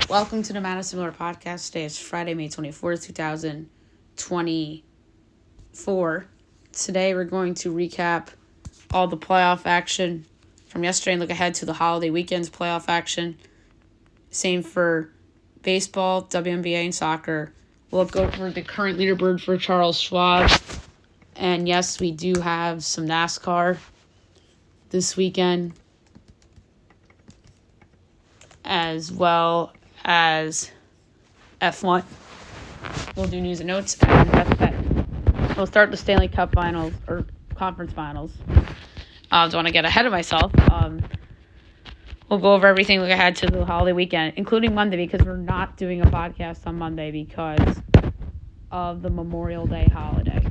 Welcome to the Madison Miller Podcast. Today is Friday, May 24th, 2024. Today we're going to recap all the playoff action from yesterday and look ahead to the holiday weekend's playoff action. Same for baseball, WNBA, and soccer. We'll look over the current leaderboard for Charles Schwab. And yes, we do have some NASCAR this weekend, as well as F1. We'll do news and notes, and that's that. We'll start the Stanley Cup finals, or conference finals. I don't want to get ahead of myself. We'll go over everything, look ahead to the holiday weekend, including Monday, because we're not doing a podcast on Monday because of the Memorial Day holiday.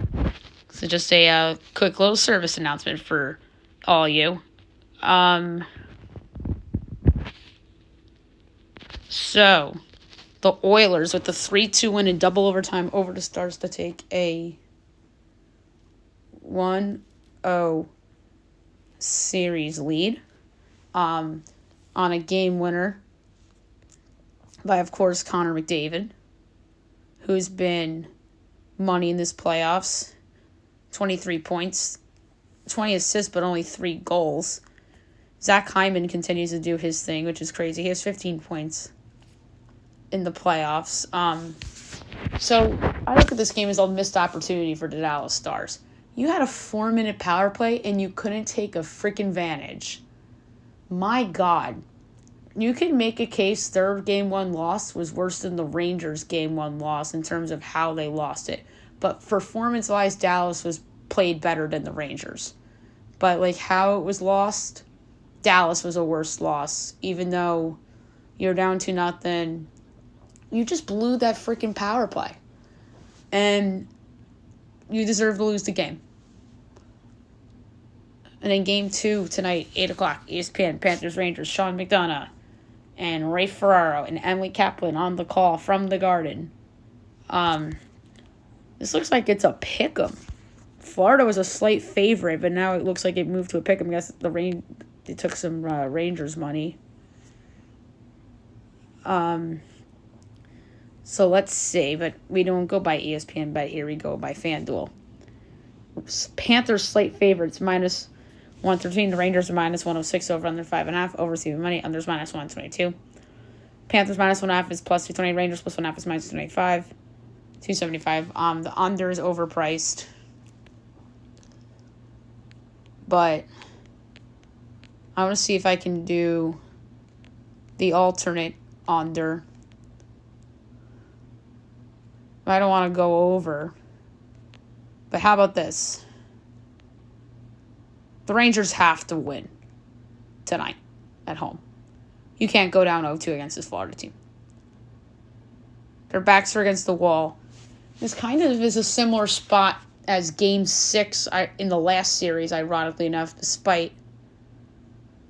So just a quick little service announcement for all you. So, the Oilers with the 3-2 win in double overtime over the Stars to take a 1-0 series lead on a game winner by, of course, Connor McDavid, who's been money in this playoffs. 23 points, 20 assists, but only 3 goals. Zach Hyman continues to do his thing, which is crazy. He has 15 points in the playoffs. So I look at this game as a missed opportunity for the Dallas Stars. You had a 4-minute power play and you couldn't take a freaking advantage. My God. You could make a case their Game 1 loss was worse than the Rangers' Game 1 loss in terms of how they lost it. But performance-wise, Dallas was played better than the Rangers. But like how it was lost, Dallas was a worse loss. Even though you're down 2-0, you just blew that freaking power play. And you deserve to lose the game. And then Game 2 tonight, 8 o'clock, ESPN, Panthers, Rangers, Sean McDonough, and Ray Ferraro, and Emily Kaplan on the call from the Garden. This looks like it's a pick'em. Florida was a slight favorite, but now it looks like it moved to a pick'em. I guess they took some Rangers money. So let's see, but we don't go by ESPN bet here. We go by FanDuel. Panthers slight favorites, minus 113. The Rangers are minus 106, over under 5.5. Over even money, unders minus 122. Panthers minus 1.5 is plus 220. Rangers plus 1.5 is minus 225. 275. The under is overpriced. But I want to see if I can do the alternate under. I don't want to go over. But how about this? The Rangers have to win tonight at home. You can't go down 0-2 against this Florida team. Their backs are against the wall. This kind of is a similar spot as Game 6 in the last series, ironically enough, despite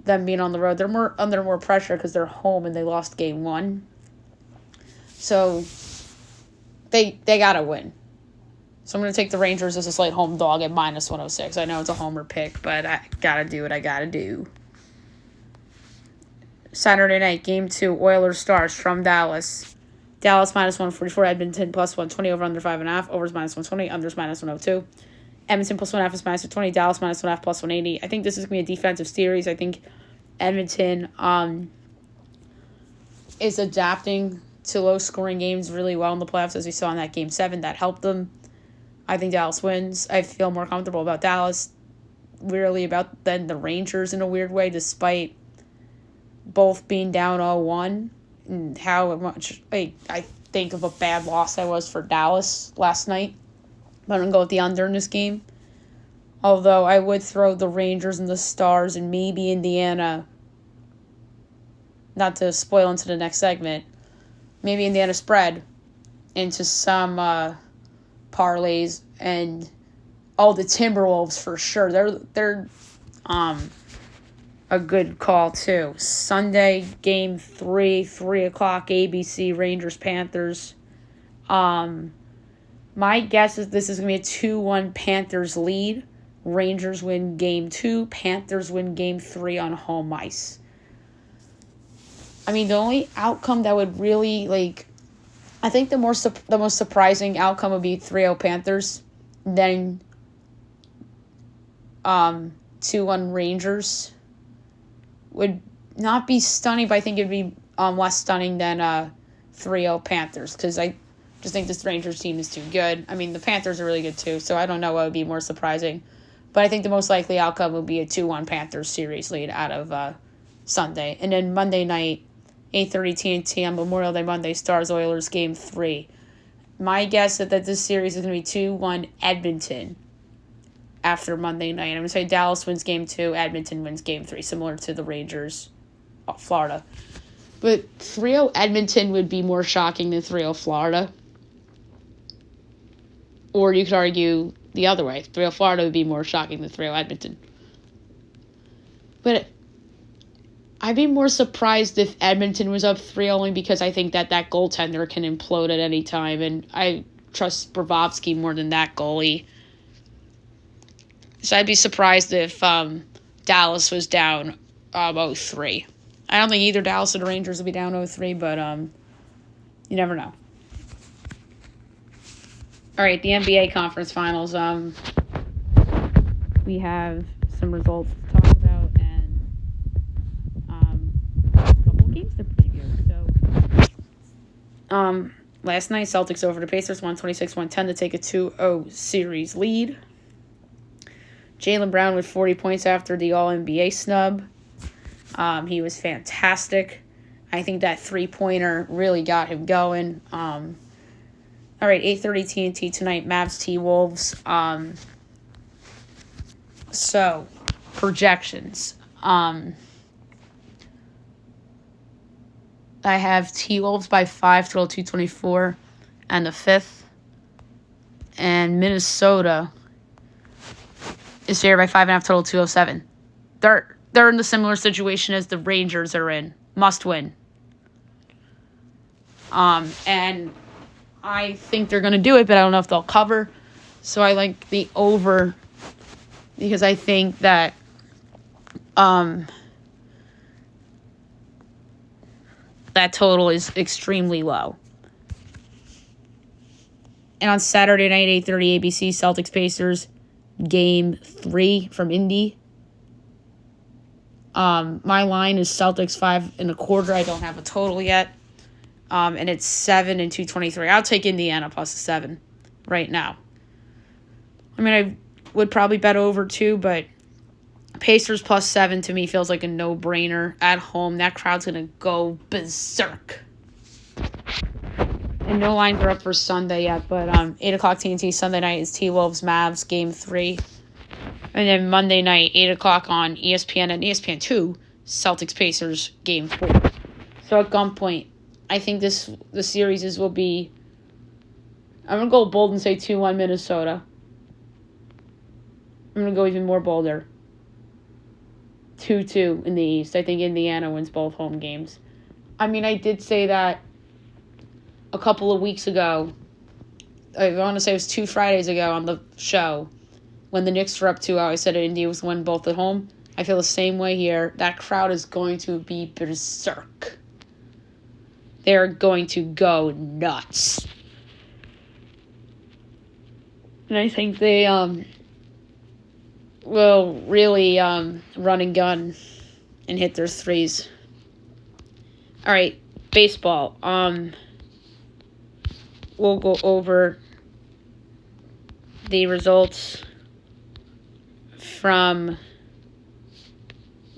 them being on the road. They're under more pressure because they're home and they lost Game 1. So they got to win. So I'm going to take the Rangers as a slight home dog at minus 106. I know it's a homer pick, but I got to do what I got to do. Saturday night, Game 2, Oilers Stars from Dallas. Dallas minus 144, Edmonton plus 120, over under 5.5. Overs minus 120, unders minus 102. Edmonton plus 1.5 is minus 120. Dallas minus 1.5 plus 180. I think this is going to be a defensive series. I think Edmonton is adapting to low-scoring games really well in the playoffs, as we saw in that Game 7. That helped them. I think Dallas wins. I feel more comfortable about Dallas, really, than the Rangers in a weird way, despite both being down 0-1 and how much I think of a bad loss that was for Dallas last night. I'm going to go with the under in this game. Although I would throw the Rangers and the Stars and maybe Indiana, not to spoil into the next segment, maybe Indiana spread into some parlays, and the Timberwolves for sure. They're a good call too. Sunday, Game 3, 3 o'clock, ABC, Rangers, Panthers. My guess is this is going to be a 2-1 Panthers lead. Rangers win Game 2. Panthers win Game 3 on home ice. I mean, the only outcome that would really, I think the most surprising outcome would be 3-0 Panthers, then 2-1 Rangers. Would not be stunning, but I think it would be less stunning than 3-0 Panthers, because I just think this Rangers team is too good. I mean, the Panthers are really good too, so I don't know what would be more surprising. But I think the most likely outcome would be a 2-1 Panthers series lead out of Sunday. And then Monday night, 8:30 TNT on Memorial Day Monday, Stars-Oilers Game 3. My guess is that this series is going to be 2-1 Edmonton after Monday night. I'm going to say Dallas wins Game 2, Edmonton wins Game 3, similar to the Rangers, Florida. But 3-0 Edmonton would be more shocking than 3-0 Florida. Or you could argue the other way. 3-0 Florida would be more shocking than 3-0 Edmonton. But I'd be more surprised if Edmonton was up 3-0, only because I think that goaltender can implode at any time, and I trust Bobrovsky more than that goalie. So I'd be surprised if Dallas was down 0-3. I don't think either Dallas or the Rangers will be down 0-3, but you never know. All right, the NBA Conference Finals. We have some results to talk about and a couple games to preview. So, last night, Celtics over the Pacers, 126-110 to take a 2-0 series lead. Jaylen Brown with 40 points after the All-NBA snub. He was fantastic. I think that three-pointer really got him going. All right, 8:30 TNT tonight, Mavs T-Wolves. So, projections. I have T-Wolves by 5, total 224, and the 5th. And Minnesota is favored by 5.5, total 207. They're in the similar situation as the Rangers are in. Must win. And I think they're going to do it, but I don't know if they'll cover. So I like the over because I think that that total is extremely low. And on Saturday night, 8:30 ABC, Celtics Pacers, Game 3 from Indy. My line is Celtics 5.25. I don't have a total yet. And it's 7 and 223. I'll take Indiana plus a 7 right now. I mean, I would probably bet over 2, but Pacers plus 7 to me feels like a no-brainer at home. That crowd's going to go berserk. And no lines are up for Sunday yet, but 8 o'clock TNT Sunday night is T-Wolves Mavs Game 3. And then Monday night, 8 o'clock on ESPN and ESPN2, Celtics Pacers Game 4. So at gunpoint, I think the series will be, I'm going to go bold and say 2-1 Minnesota. I'm going to go even more bolder. 2-2 in the East. I think Indiana wins both home games. I mean, I did say that a couple of weeks ago. I want to say it was 2 Fridays ago on the show. When the Knicks were up 2-0, I said Indy was win both at home. I feel the same way here. That crowd is going to be berserk. They're going to go nuts. And I think they will really run and gun and hit their threes. All right, baseball. We'll go over the results from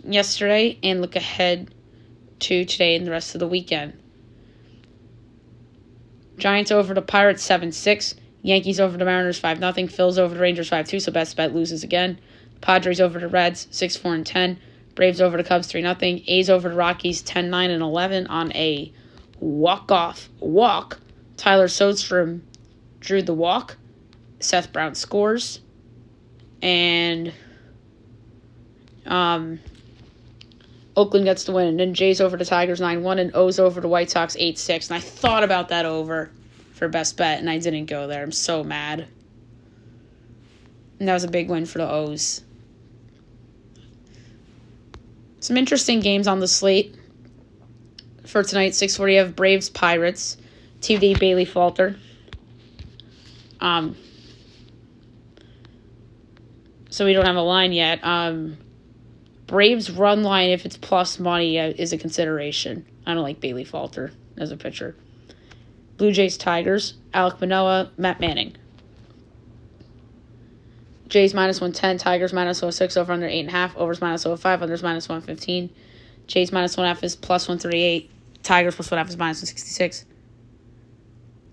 yesterday and look ahead to today and the rest of the weekend. Giants over the Pirates 7-6. Yankees over the Mariners 5-0. Phils over the Rangers 5-2, so best bet loses again. Padres over the Reds 6-4-10. Braves over the Cubs 3-0. A's over the Rockies 10-9-11 on a walk. Tyler Soderstrom drew the walk. Seth Brown scores. And Oakland gets the win. And then Jays over the Tigers 9-1 and O's over the White Sox 8-6. And I thought about that over for best bet, and I didn't go there. I'm so mad. And that was a big win for the O's. Some interesting games on the slate. For tonight, 6:40, you have Braves, Pirates. TD, Bailey Falter. So we don't have a line yet. Braves run line, if it's plus money, is a consideration. I don't like Bailey Falter as a pitcher. Blue Jays, Tigers. Alek Manoah, Matt Manning. Jays -110, Tigers -106, over under 8.5, overs -105, unders -115. Jays -1.5 is +138. Tigers +1.5 is -166.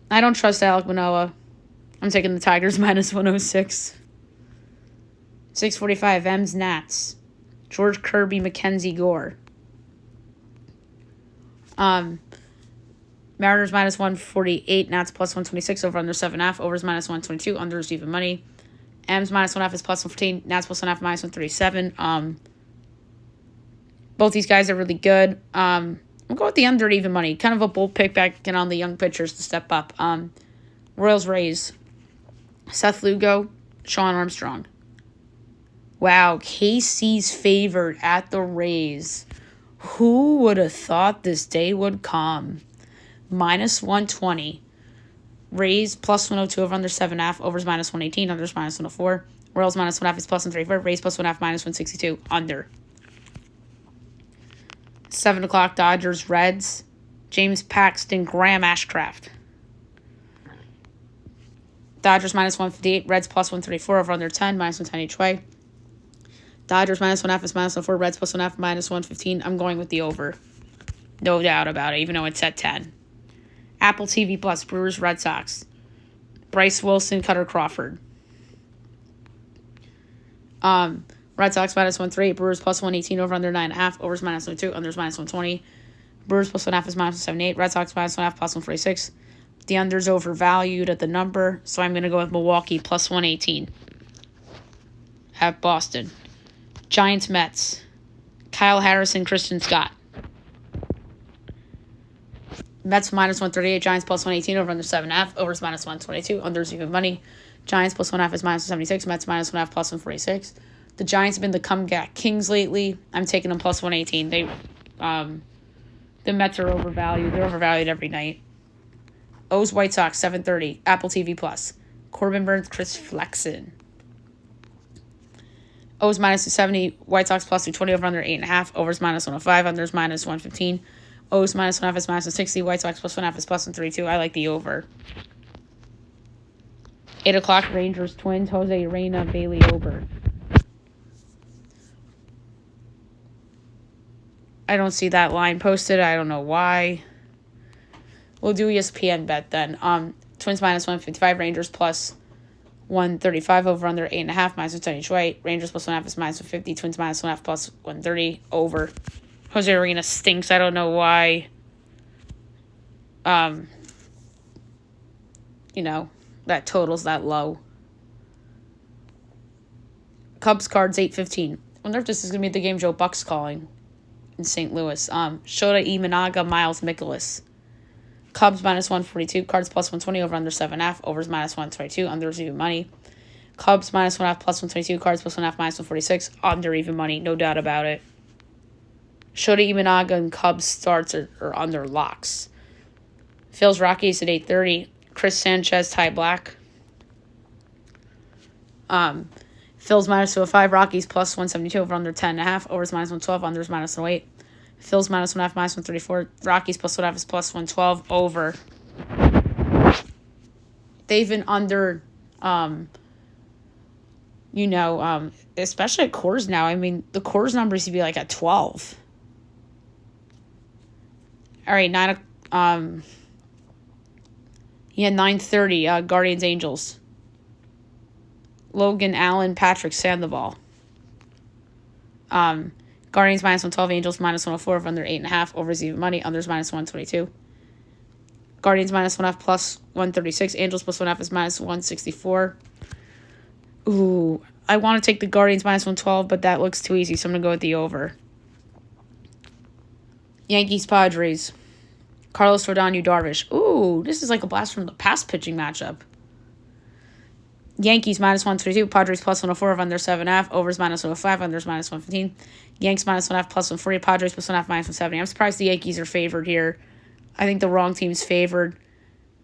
I don't trust Alek Manoah. I'm taking the Tigers -106. 6:45, M's Nats. George Kirby, Mackenzie Gore. Mariners -148, Nats +126, over under 7.5, overs -122, unders even money. M's -1.5 is +115, Nats +1.5 -137. Both these guys are really good. I'm going with the under even money. Kind of a bold pick back on the young pitchers to step up. Royals, Rays. Seth Lugo, Sean Armstrong. Wow, KC's favored at the Rays. Who would have thought this day would come? -120. Rays +102, over under 7.5, overs -118, unders -104. Royals -1.5 is +134. Rays +1.5 -162, under. 7 o'clock, Dodgers, Reds. James Paxton, Graham Ashcraft. Dodgers -158, Reds +134, over under 10, -110 each way. Dodgers -1.5 is -104, Reds +1.5 -115. I'm going with the over. No doubt about it, even though it's at 10. Apple TV Plus, Brewers, Red Sox. Bryce Wilson, Cutter Crawford. Red Sox -138, Brewers +118, over under 9.5, overs -102, unders -120. Brewers +1.5 is -178, Red Sox -1.5 +146. The under's overvalued at the number, so I'm going to go with Milwaukee +118 at Boston. Giants, Mets. Kyle Harrison, Christian Scott. Mets -138, Giants +118, over under 7.5, overs -122, unders even money. Giants +1.5 is -176, Mets -1.5 +146. The Giants have been the comeback kings lately. I'm taking them +118. The Mets are overvalued. They're overvalued every night. O's, White Sox, 7:30, Apple TV Plus. Corbin Burns, Chris Flexen. O's -270, White Sox +220, over under 8.5, overs -105, unders -115. O's -1.5 is -160, White Sox +1.5 is +132. I like the over. 8 o'clock, Rangers, Twins, Jose Reyna, Bailey Ober. I don't see that line posted. I don't know why. We'll do ESPN bet then. Twins -155, Rangers +135, over under 8.5, -110 each way. Rangers +1.5 is -150, Twins -1.5 +130, over. Jose Reyna stinks. I don't know why. That total's that low. Cubs, Cards, 8:15. I wonder if this is going to be the game Joe Buck's calling in St. Louis. Shota Imanaga, Miles Mikolas. Cubs -142, Cards +120, over under 7.5, overs -122, unders even money. Cubs -1.5 +122, Cards +1.5 -146, under even money, no doubt about it. Shota Imanaga and Cubs starts are under locks. Phil's Rockies at 8:30. Chris Sanchez, Ty Black. Phil's -205, Rockies +172, over under 10.5, overs -112, unders -108. Phil's -1.5 -134, Rockies +1.5 is +112, over. They've been under, especially at Coors now. I mean, the Coors numbers used to be like at 12. All right, 9:30, Guardians, Angels. Logan Allen, Patrick Sandoval. Guardians -112, Angels -104, over under 8.5, overs even money, unders -122. Guardians -1.5 +136, Angels +1.5 is -164. Ooh, I want to take the Guardians -112, but that looks too easy, so I'm going to go with the over. Yankees, Padres. Carlos Rodon, Yu Darvish. Ooh, this is like a blast from the past pitching matchup. Yankees -122, Padres +104 of under 7.5, overs -105, unders -115. Yanks -1.5, +140, Padres +1.5, -170. I'm surprised the Yankees are favored here. I think the wrong team's favored.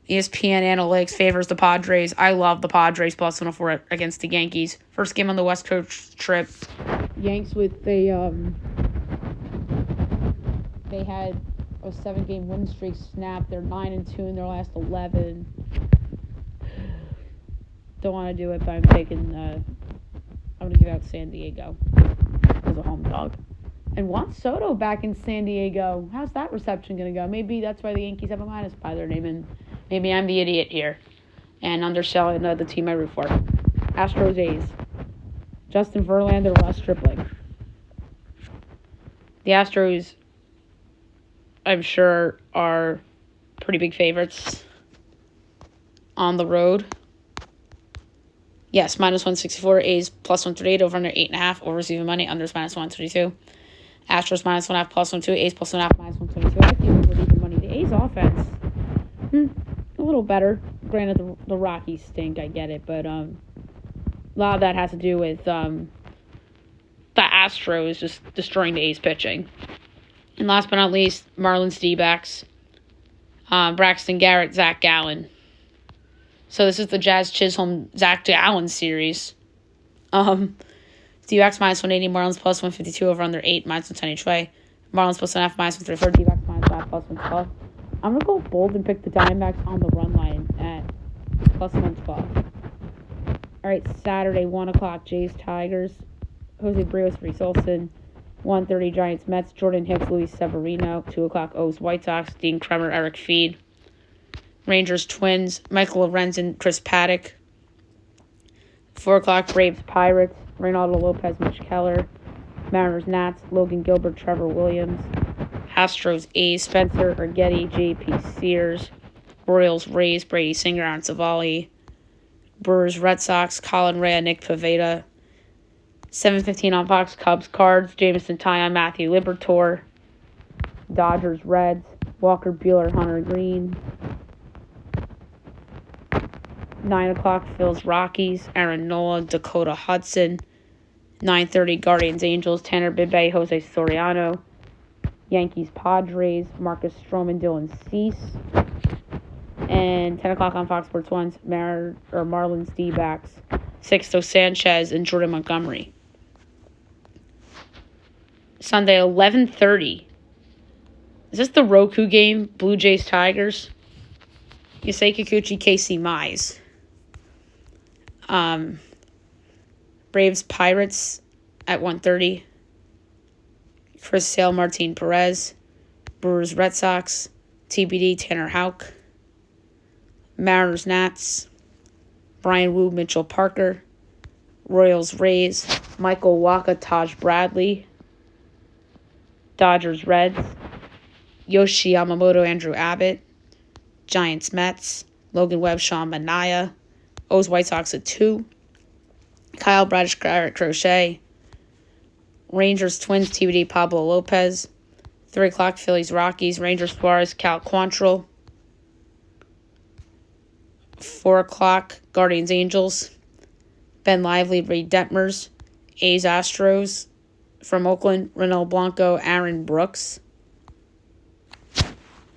ESPN Analytics favors the Padres. I love the Padres +104 against the Yankees. First game on the West Coast trip. Yanks with they had a 7-game win streak snapped. They're 9-2 in their last 11. Don't want to do it, but I'm going to give out San Diego as a home dog. And Juan Soto back in San Diego. How's that reception going to go? Maybe that's why the Yankees have a minus by their name, and maybe I'm the idiot here and underselling the team I root for. Astros A's. Justin Verlander, Ross Stripling. The Astros, I'm sure, are pretty big favorites on the road. Yes, -164. A's +138 over under 8.5. Overs even money. Unders -132. Astros -1.5 +1.2. A's +1.5 -122. I like the over even money. The A's offense, a little better. Granted, the Rockies stink. I get it, but a lot of that has to do with the Astros just destroying the A's pitching. And last but not least, Marlins D-backs. Braxton Garrett, Zach Gallen. So this is the Jazz Chisholm Zach Gallen series. D-backs -180, Marlins +152 over under 8, -110 each way. Marlins +1.5, -134, D-backs -5, +112. I'm gonna go bold and pick the Diamondbacks on the run line at +112. All right, Saturday 1:00, Jays Tigers, Jose Brios, Reese Olson. 1:30 Giants Mets, Jordan Hicks, Luis Severino. 2:00 O's White Sox, Dean Kremer, Eric Feed. Rangers Twins, Michael Lorenzen, Chris Paddock. 4:00 Braves Pirates, Reynaldo Lopez, Mitch Keller. Mariners Nats, Logan Gilbert, Trevor Williams. Astros A's, Spencer Urgeti, J.P. Sears. Royals Rays, Brady Singer, Aaron Savali. Brewers Red Sox, Colin Rea, Nick Pivetta. 7:15 on Fox, Cubs Cards, Jameson Taillon, Matthew Liberatore. Dodgers Reds, Walker Buehler, Hunter Green. 9:00 Phil's Rockies, Aaron Nola, Dakota Hudson. 9:30 Guardians Angels, Tanner Bibbe, Jose Soriano. Yankees Padres, Marcus Stroman, Dylan Cease. And 10:00 on Fox Sports 1's Marlins D-backs, Sixto Sanchez and Jordan Montgomery. Sunday 11:30. Is this the Roku game? Blue Jays Tigers. Yusei Kikuchi, Casey Mize. Braves Pirates at 1:30. Chris Sale, Martin Perez. Brewers Red Sox, TBD Tanner Houck. Mariners Nats, Brian Wu, Mitchell Parker. Royals Rays, Michael Wacha, Taj Bradley. Dodgers Reds, Yoshi Yamamoto, Andrew Abbott. Giants Mets, Logan Webb, Sean Manaea. O's White Sox at 2. Kyle Bradish, Garrett Crochet. Rangers Twins, TBD Pablo Lopez. 3:00 Phillies Rockies, Rangers Suarez, Cal Quantrill. 4:00 Guardians Angels, Ben Lively, Reed Detmers. A's Astros from Oakland, Ronel Blanco, Aaron Brooks.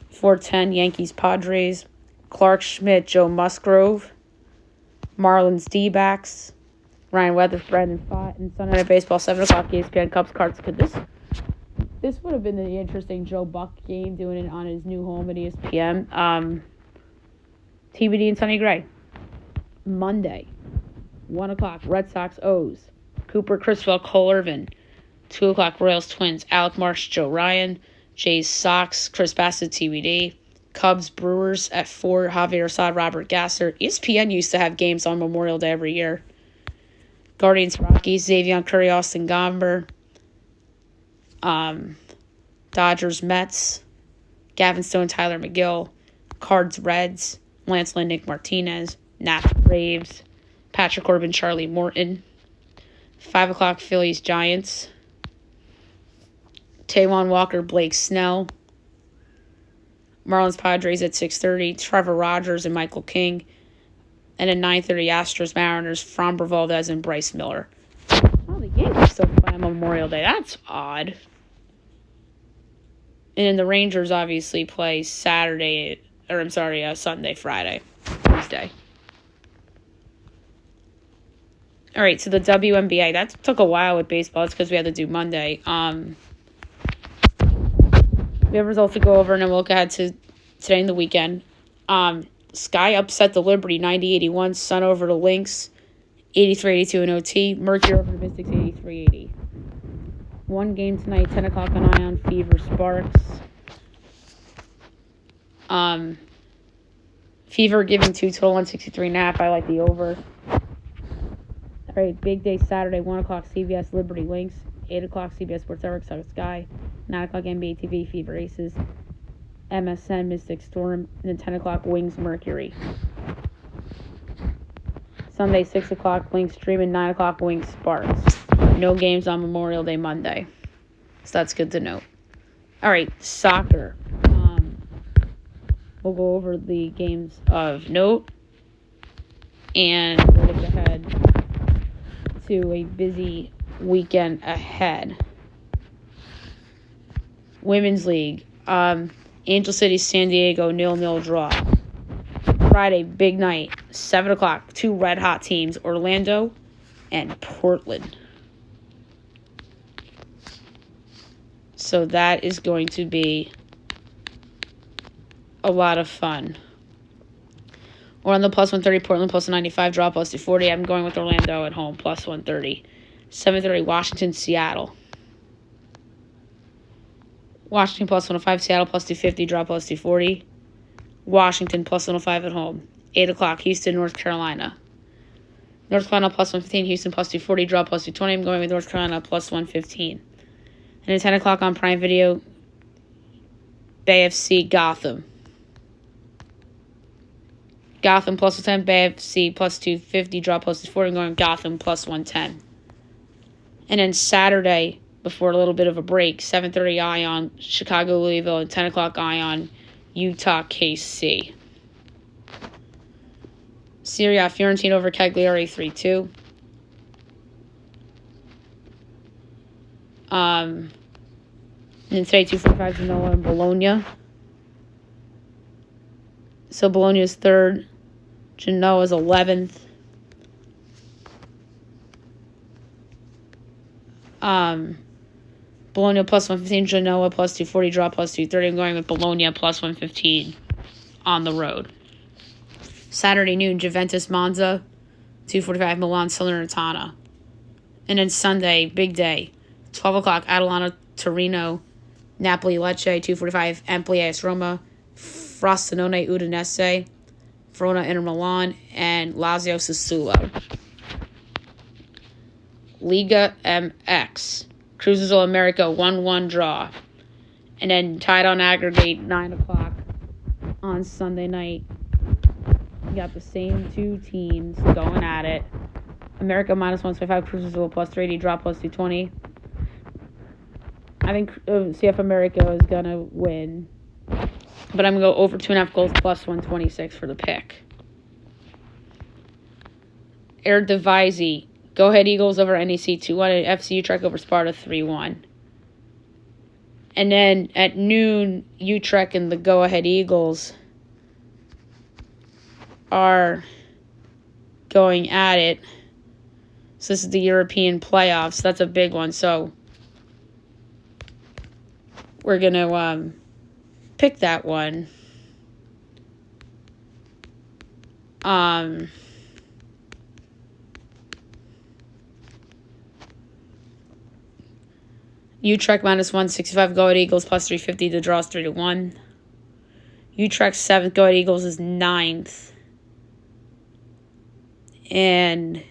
4:10 Yankees Padres, Clark Schmidt, Joe Musgrove. Marlins D-backs, Ryan Weathers, Brandon Pfaadt. And Sunday Night Baseball 7:00 ESPN Cubs Cards. This would have been the interesting Joe Buck game, doing it on his new home at ESPN. TBD and Sonny Gray. Monday 1:00 Red Sox O's, Cooper Criswell, Cole Irvin. 2:00 Royals Twins, Alec Marsh, Joe Ryan. Jays Sox, Chris Bassett, TBD. Cubs Brewers at 4, Javier Assad, Robert Gasser. ESPN used to have games on Memorial Day every year. Guardians Rockies, Xavier Curry, Austin Gomber. Dodgers Mets, Gavin Stone, Tyler McGill. Cards Reds, Lance Lynn, Nick Martinez. Nats Braves, Patrick Corbin, Charlie Morton. 5:00 Phillies Giants, Taijuan Walker, Blake Snell. Marlins Padres at 6:30, Trevor Rogers and Michael King. And then 9:30 Astros Mariners, Framber Valdez and Bryce Miller. Oh, the Yankees still play on Memorial Day. That's odd. And then the Rangers obviously play Sunday, Friday, Tuesday. All right, so the WNBA. That took a while with baseball. It's because we had to do Monday. We have results to go over, and then we'll look ahead to today and the weekend. Sky upset the Liberty 90-81. Sun over the Lynx 83-82 in OT. Mercury over the Mystics 83-80. One game tonight, 10 o'clock on Ion. Fever Sparks. Fever giving 2 total 163.5. I like the over. All right, big day Saturday, 1 o'clock CBS Liberty Lynx. 8 o'clock CBS Sports Network Sky. 9 o'clock NBA TV Fever Aces. MSN Mystic Storm. And then 10 o'clock Wings Mercury. Sunday, 6 o'clock Lynx Streaming. 9 o'clock Wings Sparks. No games on Memorial Day Monday. So that's good to note. All right, soccer. We'll go over the games of note. And we'll look ahead to a busy weekend ahead. Women's League. Angel City, San Diego, 0-0 draw. Friday, big night, 7 o'clock. 2 red-hot teams, Orlando and Portland. So that is going to be a lot of fun. Orlando plus 130, Portland plus 95, draw plus 240. I'm going with Orlando at home, plus 130. 7:30, Washington, Seattle. Washington plus 105, Seattle plus 250, draw plus 240. Washington plus 105 at home. 8 o'clock, Houston, North Carolina. North Carolina plus 115, Houston plus 240, draw plus 220. I'm going with North Carolina plus 115. And at 10 o'clock on Prime Video, Bay FC, Gotham. Gotham plus 110, Bay FC plus 250, draw plus 240. I'm going with Gotham plus 110. And then Saturday, before a little bit of a break, 7:30 Ion, Chicago, Louisville, and 10 o'clock Ion, Utah, KC. Serie A, Fiorentina over Cagliari 3-2. And then today, 2:45, Genoa and Bologna. So Bologna is 3rd. Genoa is 11th. Bologna plus 115, Genoa plus 240, draw plus 230. I'm going with Bologna plus 115 on the road. Saturday noon, Juventus Monza, 2:45, Milan Salernitana. And then Sunday, big day, 12 o'clock, Atalanta Torino, Napoli Lecce, 2:45, Empoli AS Roma, Frosinone Udinese, Verona Inter Milan, and Lazio Sassuolo. Liga MX. Cruz Azul America 1-1 draw. And then tied on aggregate 9 o'clock on Sunday night. You got the same 2 teams going at it. America minus 125, Cruz Azul plus 380, draw plus 220. I think CF America is going to win. But I'm going to go over 2.5 goals plus 126 for the pick. Eredivisie. Go Ahead Eagles over NEC 2-1 and FC Utrecht over Sparta 3-1. And then at noon, Utrecht and the Go Ahead Eagles are going at it. So this is the European playoffs. That's a big one. So we're going to pick that one. Utrecht minus 165, Go Ahead Eagles plus 350, the draw is 3-1. Utrecht 7th, Go Ahead Eagles is 9th. And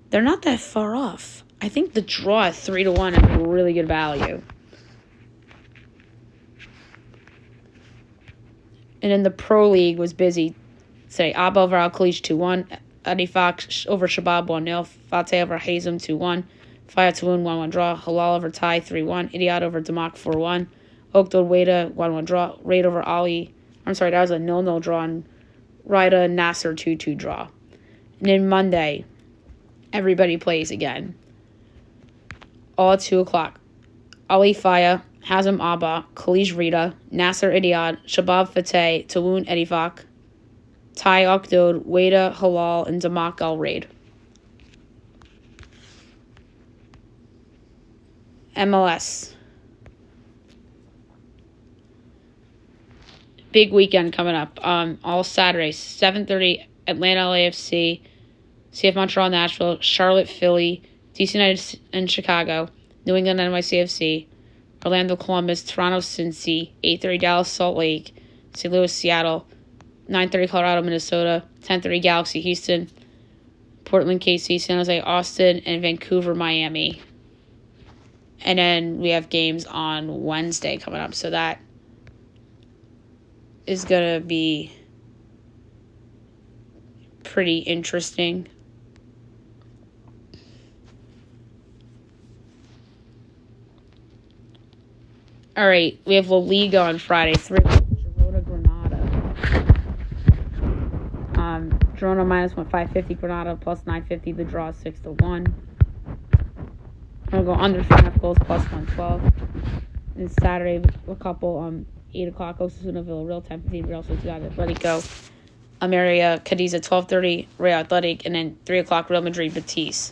they're not that far off. I think the draw at 3-1 is a really good value. And then the Pro League was busy. Say, Abba over Al-Khaleej 2-1. Adifak over Shabab 1-0. Fateh over Hazem 2-1. Fayatoon 1-1 draw. Halal over Tai 3-1. Idiot over Damak 4-1. Oakdale Wada 1-1 draw. Raid over Ali. I'm sorry, that was a 0-0 draw. And ride a NASCAR 2-2 draw. And then Monday, everybody plays again. All at 2 o'clock. Ali Faya, Hazem Abba, Khalij Rita, Nasser Idiad, Shabab Fateh, Tawoon Edifak, Tai Okdod, Wada Halal, and Damak Al Raid. MLS. Big weekend coming up. All Saturday, 7:30, Atlanta LAFC, CF Montreal Nashville, Charlotte Philly, DC United and Chicago, New England NYCFC, Orlando Columbus, Toronto Cincy, 8:30 Dallas Salt Lake, St. Louis Seattle, 9:30 Colorado Minnesota, 10:30 Galaxy Houston, Portland KC, San Jose Austin, and Vancouver Miami. And then we have games on Wednesday coming up, so that is going to be pretty interesting. All right, we have La Liga on Friday, 3 Girona Granada. Girona minus 1.550, Granada plus 950. The draw is 6-1. I'm going to go under 3.5 goals plus 112. And Saturday, a couple 8 o'clock, Osasuna Villarreal, 10:15, Real Sociedad Atletico, Almeria, Cadiz at 12:30, Real Athletic, and then 3 o'clock, Real Madrid, Betis.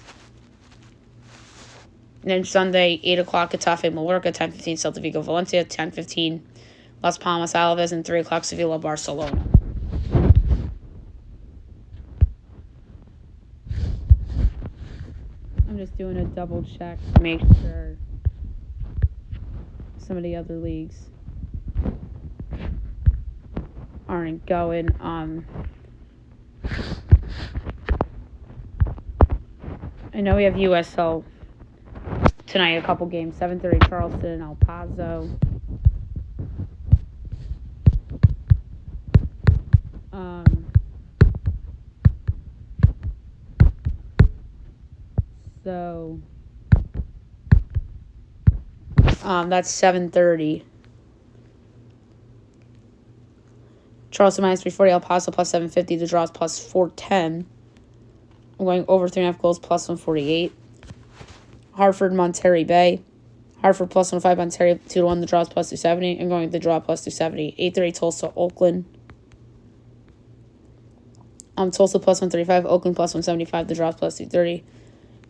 And then Sunday, 8 o'clock, Getafe, Mallorca, 10:15, Celta Vigo, Valencia, 10:15, Las Palmas, Alaves, and 3 o'clock, Sevilla, Barcelona. I'm just doing a double check to make sure some of the other leagues aren't going. I know we have USL tonight, a couple games, 7:30 Charleston, El Paso. So that's 7:30. Charleston minus 340, El Paso plus 750. The draw is plus 410. I'm going over 3.5 goals plus 148. Hartford, Monterey Bay. Hartford plus 105, Monterey 2-1. The draw is plus 270. I'm going to the draw plus 270. 8:30 Tulsa, Oakland. Tulsa plus 135, Oakland plus 175. The draw is plus 230.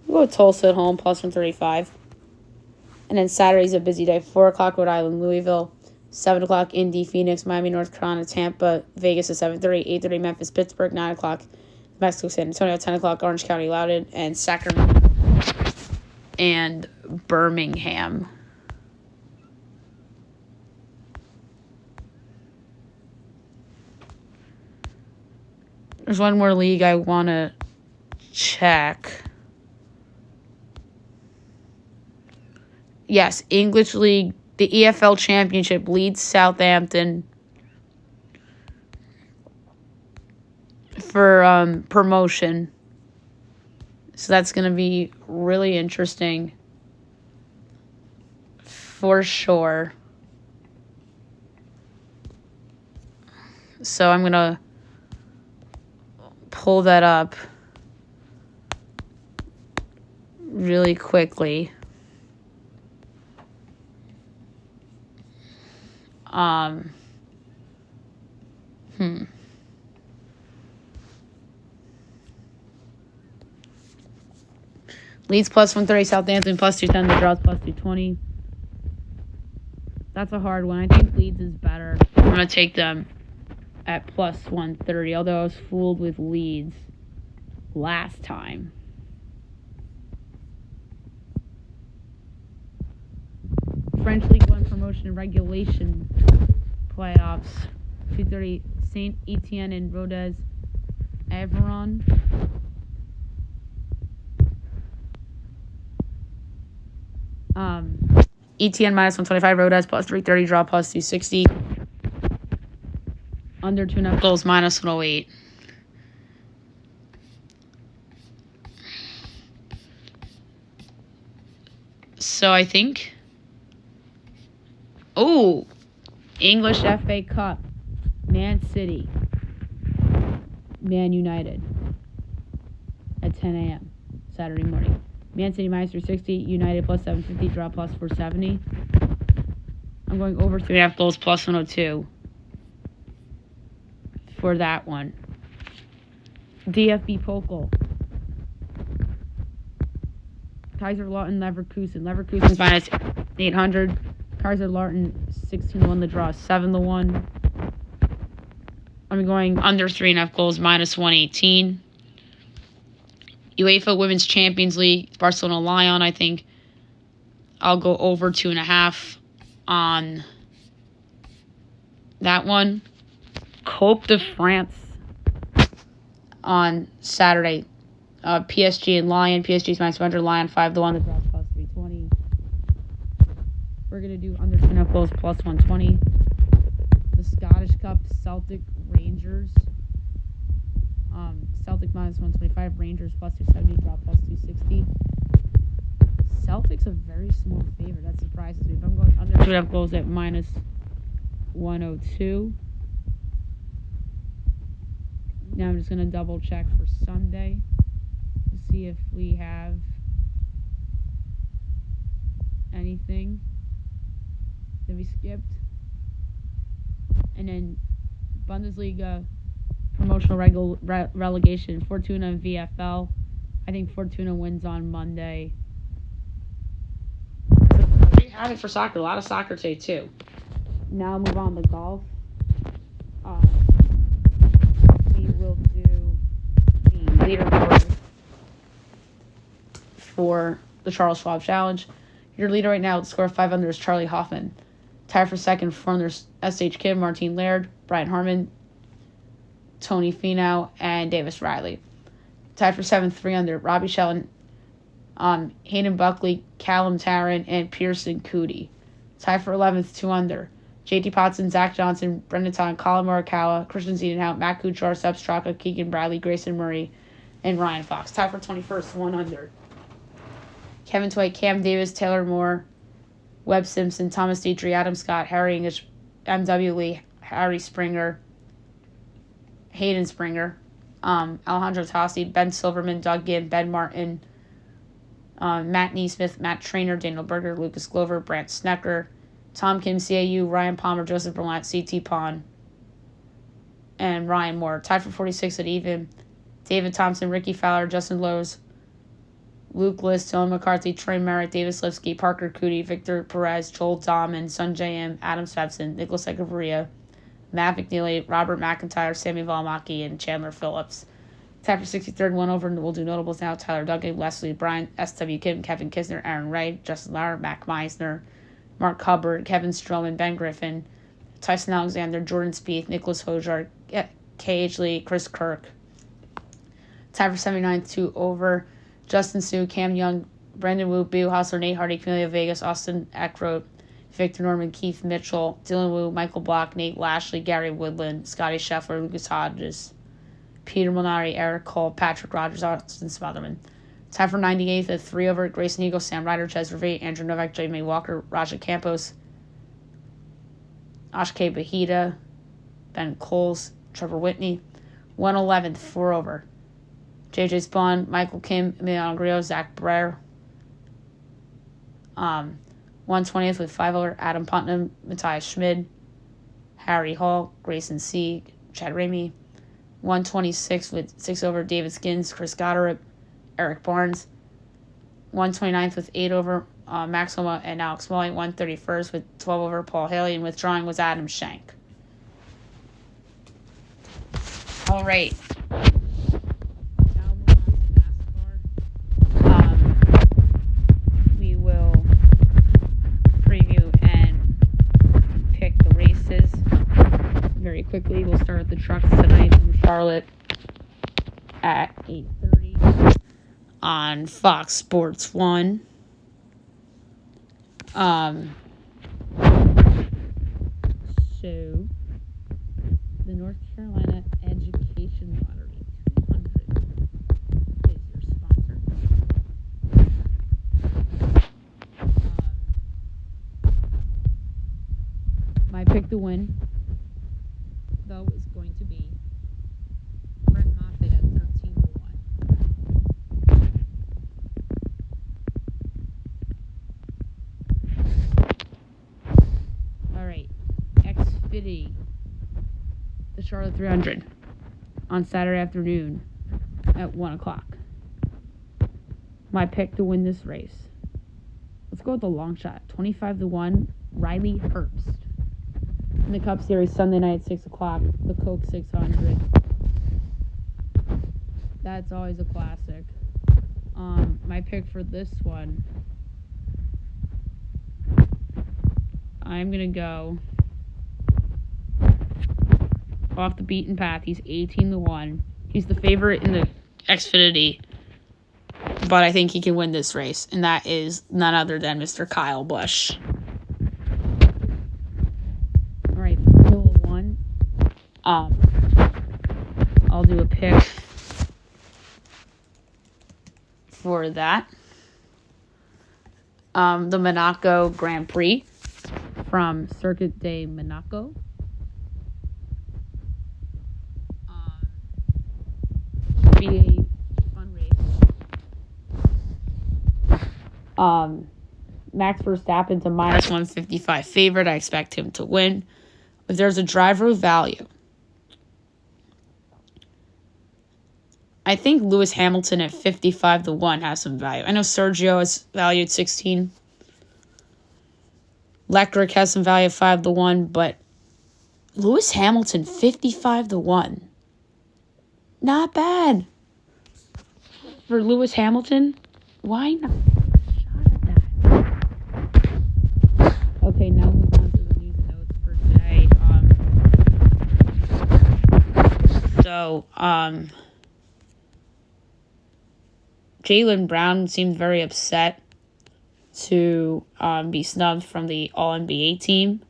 We'll go with Tulsa at home plus 135. And then Saturday's a busy day. 4 o'clock, Rhode Island, Louisville. 7 o'clock, Indy, Phoenix, Miami, North Carolina, Tampa, Vegas at 7:30. 8:30 Memphis, Pittsburgh. 9 o'clock, Mexico, San Antonio. 10 o'clock, Orange County, Loudoun, and Sacramento and Birmingham. There's one more league I want to check. Yes, English League, the EFL Championship, Leeds Southampton for promotion. So that's going to be really interesting for sure. So I'm going to pull that up really quickly. Leeds plus 130, Southampton plus 210, the draws plus 220. That's a hard one. I think Leeds is better. I'm going to take them at plus 130, although I was fooled with Leeds last time. French League 1 promotion and regulation playoffs. 2:30 Saint Etienne and Rodez Aveyron. Etienne minus 125, Rodez plus 330, draw plus 260. Under 2.5 goals minus 108. So I think. Oh, English FA Cup, Man City. Man United at 10 a.m. Saturday morning. Man City minus 360, United plus 750, draw plus 470. I'm going over 3.5 goals plus 102 for that one. DFB Pokal. Kaiserslautern, Leverkusen. Leverkusen's minus 800. Kaiserslautern 16-1 the draw, 7-1. I'm going under 3.5 goals minus 118. UEFA Women's Champions League, Barcelona Lyon, I think I'll go over 2.5 on that one. Coupe de France on Saturday. PSG and Lyon. PSG's minus 100. Lyon 5-1. The draw plus 320. We're going to do under 2.5 goals plus 120. The Scottish Cup, Celtic Rangers. Celtic minus 125. Rangers plus 270. Draw plus 260. Celtic's a very small favorite. That surprises me. But I'm going under 2.5 goals at minus 102. Now I'm just going to double check for Sunday to see if we have anything that we skipped. And then Bundesliga promotional relegation, Fortuna and VfL. I think Fortuna wins on Monday. We have it for soccer. A lot of soccer today, too. Now I'll move on to golf. We will do the leaderboard for the Charles Schwab Challenge. Your leader right now, score 5 under, is Charlie Hoffman. Tied for second, 4 under, S.H. Kim, Martine Laird, Brian Harmon, Tony Finau, and Davis Riley. Tied for 7th, 3 under, Robbie Shelton, Hayden Buckley, Callum Tarrant, and Pearson Cootie. Tied for 11th, 2 under, JT Potson, Zach Johnson, Brendan Todd, Colin Morikawa, Christian Ziedenhout, Matt Kuchar, Seb Straka, Keegan Bradley, Grayson Murray, and Ryan Fox. Tied for 21st, 1 under, Kevin Twite, Cam Davis, Taylor Moore, Webb Simpson, Thomas Dietrich, Adam Scott, Harry English, M.W. Lee, Harry Springer, Hayden Springer, Alejandro Tossi, Ben Silverman, Doug Ginn, Ben Martin, Matt Neesmith, Matt Trainer, Daniel Berger, Lucas Glover, Brant Snecker, Tom Kim, CAU, Ryan Palmer, Joseph Berlant, C.T. Pond, and Ryan Moore. Tied for 46 at even, David Thompson, Ricky Fowler, Justin Lowe's, Luke List, Dylan McCarthy, Trey Merritt, Davis Lipsky, Parker Cootie, Victor Perez, Joel Dahman, Sunjay M, Adam Svensson, Nicholas Echevarria, Matt McNeely, Robert McIntyre, Sammy Valimaki, and Chandler Phillips. Tied for 63rd, 1 over, and we'll do notables now. Tyler Duggan, Leslie Bryant, S.W. Kim, Kevin Kisner, Aaron Ray, Justin Lauer, Mac Meisner, Mark Hubbard, Kevin Stroman, Ben Griffin, Tyson Alexander, Jordan Spieth, Nicholas Hojar, K.H. Lee, Chris Kirk. Tied for 79th, 2 over, Justin Sue, Cam Young, Brendan Wu, Bill Hustler, Nate Hardy, Camellia Vegas, Austin Eckroat, Victor Norman, Keith Mitchell, Dylan Wu, Michael Block, Nate Lashley, Gary Woodland, Scotty Scheffler, Lucas Hodges, Peter Monari, Eric Cole, Patrick Rogers, Austin Smotherman. Time for 98th at 3 over, Grayson Eagle, Sam Ryder, Ches Revate, Andrew Novak, Jamie Walker, Raja Campos, Ashke Bahita, Ben Coles, Trevor Whitney. 111th, 4 over, JJ Spawn, Michael Kim, Emiliano Grillo, Zach Brer. 120th with 5 over, Adam Putnam, Matthias Schmid, Harry Hall, Grayson C., Chad Ramey. 126th with 6 over, David Skins, Chris Goddard, Eric Barnes. 129th with 8 over, Max Homa and Alex Molly. 131st with 12 over, Paul Haley. And withdrawing was Adam Schenk. All right. Quickly, we'll start the trucks tonight from Charlotte at 8:30 on Fox Sports 1. So the North Carolina Education Lottery 200 is your sponsor. My pick to win, though, is going to be Brett the Charlotte 300 on Saturday afternoon at 1 o'clock. My pick to win this race. Let's go with the long shot. 25-1, Riley Herbst. In the Cup Series, Sunday night at 6 o'clock, the Coke 600. That's always a classic. My pick for this one, I'm going to go off the beaten path. He's 18-1. He's the favorite in the Xfinity, but I think he can win this race, and that is none other than Mr. Kyle Busch. All right, Formula One. I'll do a pick for that. The Monaco Grand Prix from Circuit de Monaco. Be a fun race. Max Verstappen's a minus 155 favorite. I expect him to win. If there's a driver of value, I think Lewis Hamilton at 55-1 has some value. I know Sergio is valued 16. Leclerc has some value at 5-1, but Lewis Hamilton 55-1. Not bad. For Lewis Hamilton, why not? Shot at that. Okay, now move on to the news and notes for today. Jaylen Brown seemed very upset to be snubbed from the All-NBA team.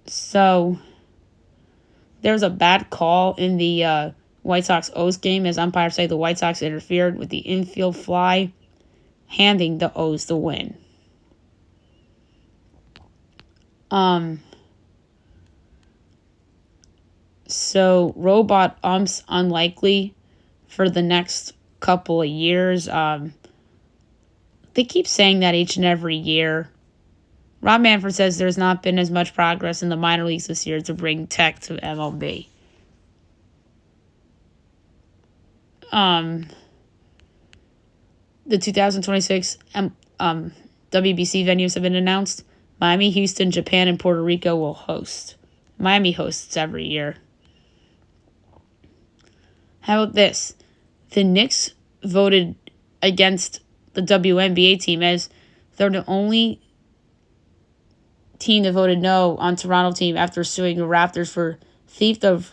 So there's a bad call in the White Sox O's game, as umpires say the White Sox interfered with the infield fly, handing the O's the win. So robot umps unlikely for the next couple of years. They keep saying that each and every year. Rob Manfred says there's not been as much progress in the minor leagues this year to bring tech to MLB. The 2026 WBC venues have been announced. Miami, Houston, Japan, and Puerto Rico will host. Miami hosts every year. How about this? The Knicks voted against the WNBA team as they're the only team that voted no on Toronto team after suing the Raptors for theft of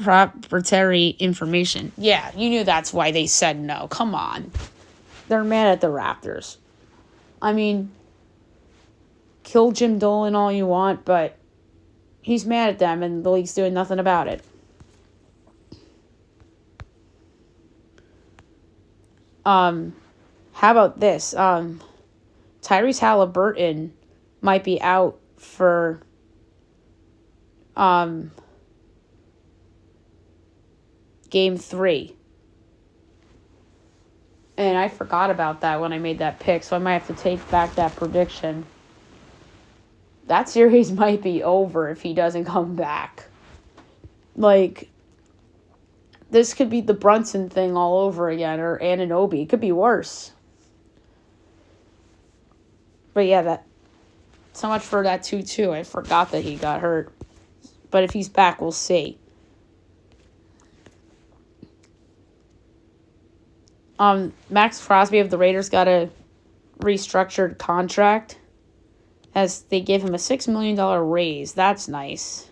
proprietary information. Yeah, you knew that's why they said no. Come on. They're mad at the Raptors. I mean, kill Jim Dolan all you want, but he's mad at them and the league's doing nothing about it. How about this? Tyrese Halliburton might be out for Game 3. And I forgot about that when I made that pick, so I might have to take back that prediction. That series might be over if he doesn't come back. Like, this could be the Brunson thing all over again, or Anunoby. It could be worse. But yeah, that so much for that 2-2. I forgot that he got hurt. But if he's back, we'll see. Max Crosby of the Raiders got a restructured contract as they gave him a $6 million raise. That's nice.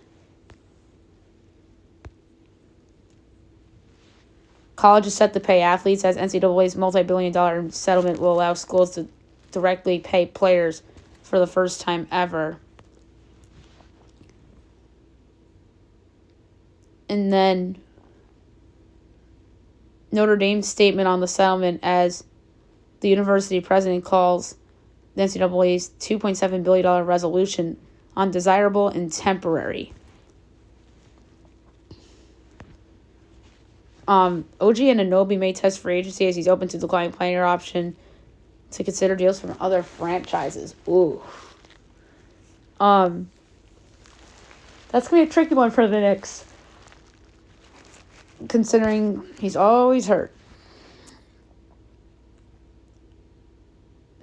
College is set to pay athletes as NCAA's multi-billion-dollar settlement will allow schools to directly pay players for the first time ever. And then Notre Dame's statement on the settlement as the university president calls the NCAA's $2.7 billion resolution undesirable and temporary. OG Anunoby may test free agency as he's open to declining player option to consider deals from other franchises. Ooh. That's going to be a tricky one for the Knicks, considering he's always hurt.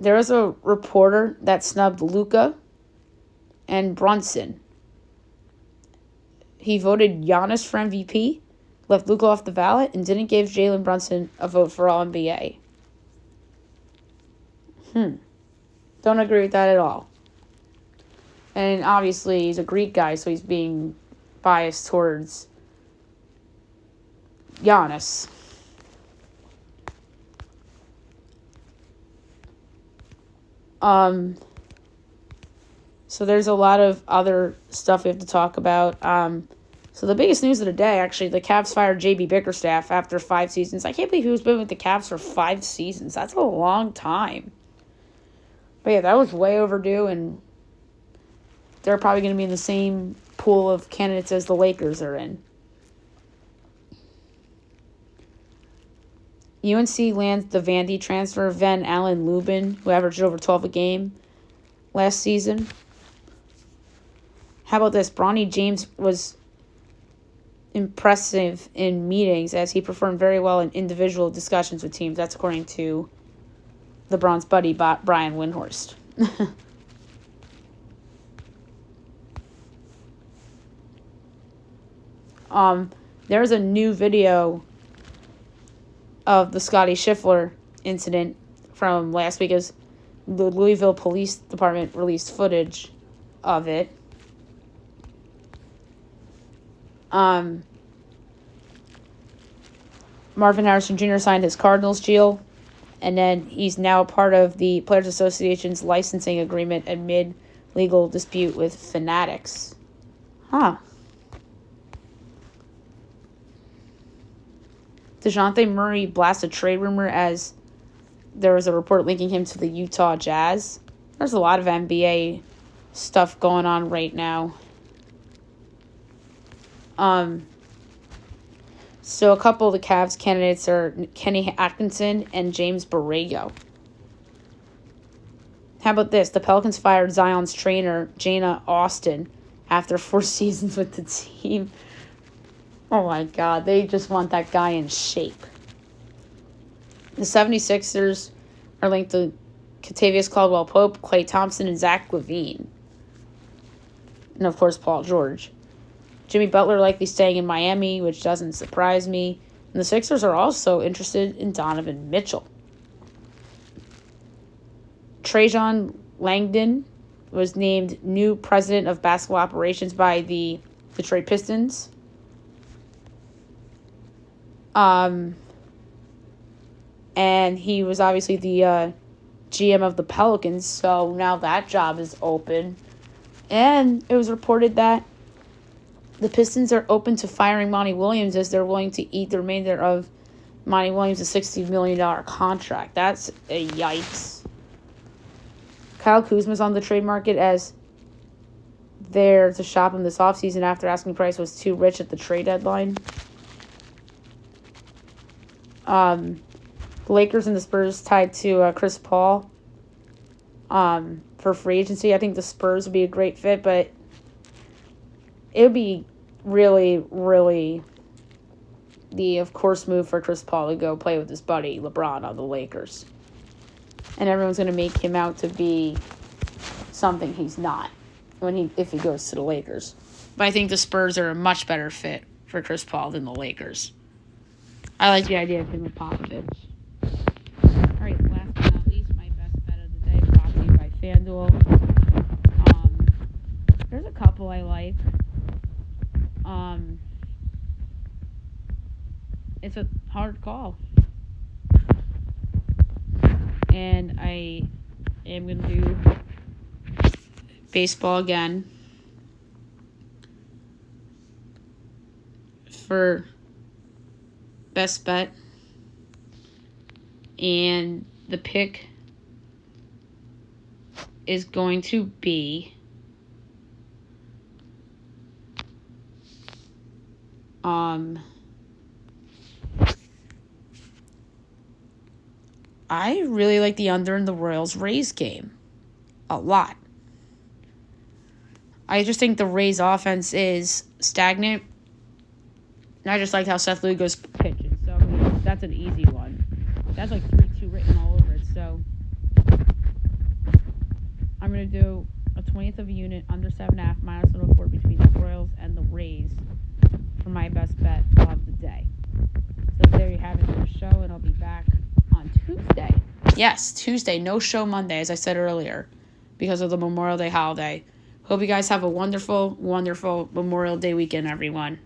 There was a reporter that snubbed Luka and Brunson. He voted Giannis for MVP, left Luka off the ballot, and didn't give Jalen Brunson a vote for All-NBA. Don't agree with that at all. And obviously, he's a Greek guy, so he's being biased towards Giannis. So there's a lot of other stuff we have to talk about. So the biggest news of the day, actually, the Cavs fired J.B. Bickerstaff after 5 seasons. I can't believe he was been with the Cavs for 5 seasons. That's a long time. But yeah, that was way overdue, and they're probably going to be in the same pool of candidates as the Lakers are in. UNC lands the Vandy transfer, Van Allen Lubin, who averaged over 12 a game last season. How about this? Bronny James was impressive in meetings as he performed very well in individual discussions with teams. That's according to LeBron's buddy, Brian Windhorst. There's a new video of the Scotty Scheffler incident from last week as the Louisville Police Department released footage of it. Marvin Harrison Jr. signed his Cardinals deal, and then he's now a part of the Players Association's licensing agreement amid legal dispute with Fanatics. DeJounte Murray blasted trade rumor as there was a report linking him to the Utah Jazz. There's a lot of NBA stuff going on right now. So a couple of the Cavs candidates are Kenny Atkinson and James Borrego. How about this? The Pelicans fired Zion's trainer, Jana Austin, after 4 seasons with the team. Oh my God, they just want that guy in shape. The 76ers are linked to Kentavious Caldwell-Pope, Klay Thompson, and Zach LaVine. And of course, Paul George. Jimmy Butler likely staying in Miami, which doesn't surprise me. And the Sixers are also interested in Donovan Mitchell. Trajan Langdon was named new president of basketball operations by the Detroit Pistons. And he was obviously the GM of the Pelicans, so now that job is open. And it was reported that the Pistons are open to firing Monty Williams as they're willing to eat the remainder of Monty Williams' $60 million contract. That's a yikes. Kyle Kuzma's on the trade market as they're to shop him this offseason after asking price was too rich at the trade deadline. The Lakers and the Spurs tied to Chris Paul for free agency. I think the Spurs would be a great fit, but it would be really, really the, of course, move for Chris Paul to go play with his buddy LeBron on the Lakers. And everyone's going to make him out to be something he's not if he goes to the Lakers. But I think the Spurs are a much better fit for Chris Paul than the Lakers. I like the idea of him with Popovich. All right, last but not least, my best bet of the day, brought to you by FanDuel. There's a couple I like. It's a hard call. And I am going to do baseball again for best bet. And the pick is going to be I really like the under in the Royals-Rays game. A lot. I just think the Rays offense is stagnant. And I just like how Seth Lugo's pitching. So that's an easy one. That's like 3-2 written all over it. So I'm going to do a 20th of a unit, under 7.5, minus 104 between the Royals and the Rays for my best bet of the day. So there you have it for the show, and I'll be back on Tuesday. Yes, Tuesday. No show Monday, as I said earlier, because of the Memorial Day holiday. Hope you guys have a wonderful, wonderful Memorial Day weekend, everyone.